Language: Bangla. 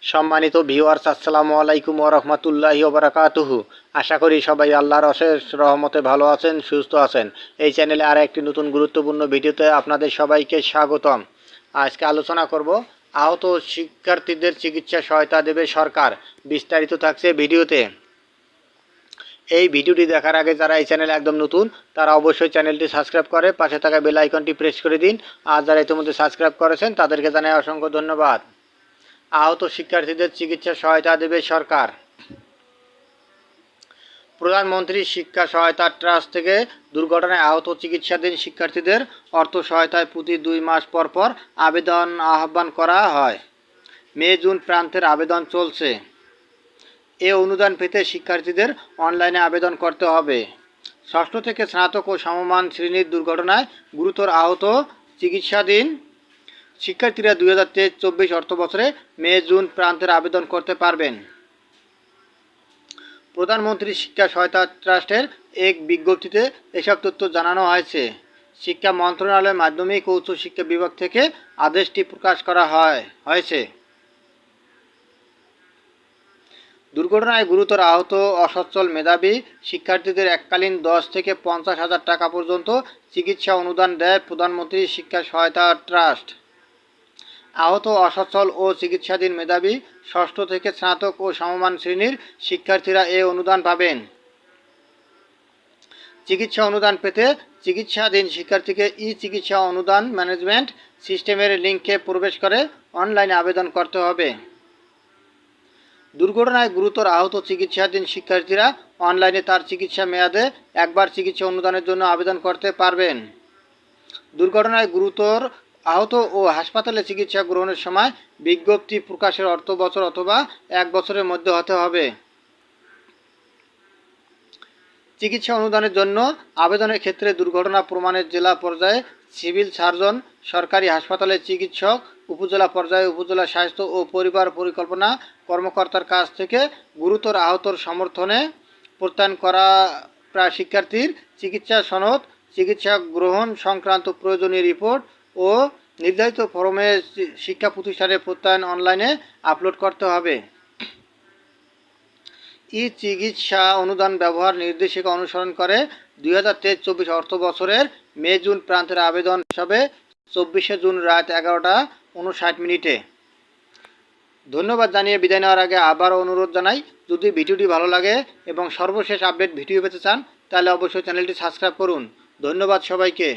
সম্মানিত ভিউয়ার্স, আসসালামু আলাইকুম ওয়া রাহমাতুল্লাহি ওয়া বারাকাতুহু। আশা করি সবাই আল্লাহর অশেষ রহমতে ভালো আছেন, সুস্থ আছেন। এই চ্যানেলে আর একটি নতুন গুরুত্বপূর্ণ ভিডিওতে আপনাদের সবাইকে স্বাগতম। আজকে আলোচনা করব আহত শিক্ষার্থীদের চিকিৎসা সহায়তা দেবে সরকার। বিস্তারিত থাকছে ভিডিওতে। এই ভিডিওটি দেখার আগে যারা এই চ্যানেলে একদম নতুন তারা অবশ্যই চ্যানেলটি সাবস্ক্রাইব করে পাশে থাকা বেল আইকনটি প্রেস করে দিন। আর যারা ইতিমধ্যে সাবস্ক্রাইব করেছেন তাদেরকে জানাই অসংখ্য ধন্যবাদ। আহত শিক্ষার্থীদের চিকিৎসা সহায়তা দেবে সরকার। প্রধানমন্ত্রী শিক্ষা সহায়তা ট্রাস্ট থেকে দুর্ঘটনায় আহত চিকিৎসাধীন শিক্ষার্থীদের অর্থ সহায়তায় প্রতি 2 মাস পর পর আবেদন আহ্বান করা হয়। মে জুন প্রান্তের আবেদন চলছে। এ অনুদান পেতে শিক্ষার্থীদের অনলাইনে আবেদন করতে হবে। ষষ্ঠ থেকে স্নাতক ও সমমান শ্রেণীর দুর্ঘটনায় গুরুতর আহত চিকিৎসাধীন শিক্ষার্থীরা 2023-24 অর্থবছরে মে জুন প্রান্তের আবেদন করতে পারবেন। প্রধানমন্ত্রী শিক্ষা সহায়তা ট্রাস্টের এক বিজ্ঞপ্তিতে এসব তথ্য জানানো হয়েছে। শিক্ষা মন্ত্রণালয়ের মাধ্যমিক ও উচ্চ শিক্ষা বিভাগ থেকে আদেশটি প্রকাশ করা হয়েছে। দুর্ঘটনায় গুরুতর আহত অসচ্ছল মেধাবী শিক্ষার্থীদের এককালীন 10 থেকে 50,000 টাকা পর্যন্ত চিকিৎসা অনুদান দেয় প্রধানমন্ত্রী শিক্ষা সহায়তা ট্রাস্ট। আহত অসচ্ছল ও চিকিৎসাধীন মেধাবী ষষ্ঠ থেকে স্নাতক ও সমমান শ্রেণীর শিক্ষার্থীরা এ অনুদান পাবেন। চিকিৎসা অনুদান পেতে চিকিৎসাধীন শিক্ষার্থীকে চিকিৎসা অনুদান ম্যানেজমেন্ট সিস্টেমের লিঙ্কে প্রবেশ করে অনলাইনে আবেদন করতে হবে। দুর্ঘটনায় গুরুতর আহত চিকিৎসাধীন শিক্ষার্থীরা অনলাইনে তার চিকিৎসা মেয়াদে একবার চিকিৎসা অনুদানের জন্য আবেদন করতে পারবেন। দুর্ঘটনায় গুরুতর আহত ও হাসপাতালে চিকিৎসা গ্রহণের সময় বিজ্ঞপ্তি প্রকাশের অর্থ বছর অথবা 1 বছরের মধ্যে হতে হবে। চিকিৎসা অনুদানের জন্য আবেদনের ক্ষেত্রে দুর্ঘটনা প্রমাণের জেলা পর্যায়ে সিভিল সার্জন, সরকারি হাসপাতালের চিকিৎসক, উপজেলা পর্যায়ে উপজেলা স্বাস্থ্য ও পরিবার পরিকল্পনা কর্মকর্তার কাছ থেকে গুরুতর আহতর সমর্থনে প্রত্যয়ন করা প্রায় শিক্ষার্থীর চিকিৎসা সনদ, চিকিৎসা গ্রহণ সংক্রান্ত প্রয়োজনীয় রিপোর্ট ও নির্ধারিত ফরমে শিক্ষা প্রতিষ্ঠানের প্রত্যয়ন অনলাইনে আপলোড করতে হবে। চিকিৎসা অনুদান ব্যবহার নির্দেশিকা অনুসরণ করে 2023-24 অর্থ বছরের মে জুন প্রান্তের আবেদন হিসাবে 24শে জুন রাত 11:59। ধন্যবাদ জানিয়ে বিদায় নেওয়ার আগে আবারও অনুরোধ জানাই, যদি ভিডিওটি ভালো লাগে এবং সর্বশেষ আপডেট ভিডিও পেতে চান তাহলে অবশ্যই চ্যানেলটি সাবস্ক্রাইব করুন। ধন্যবাদ সবাইকে।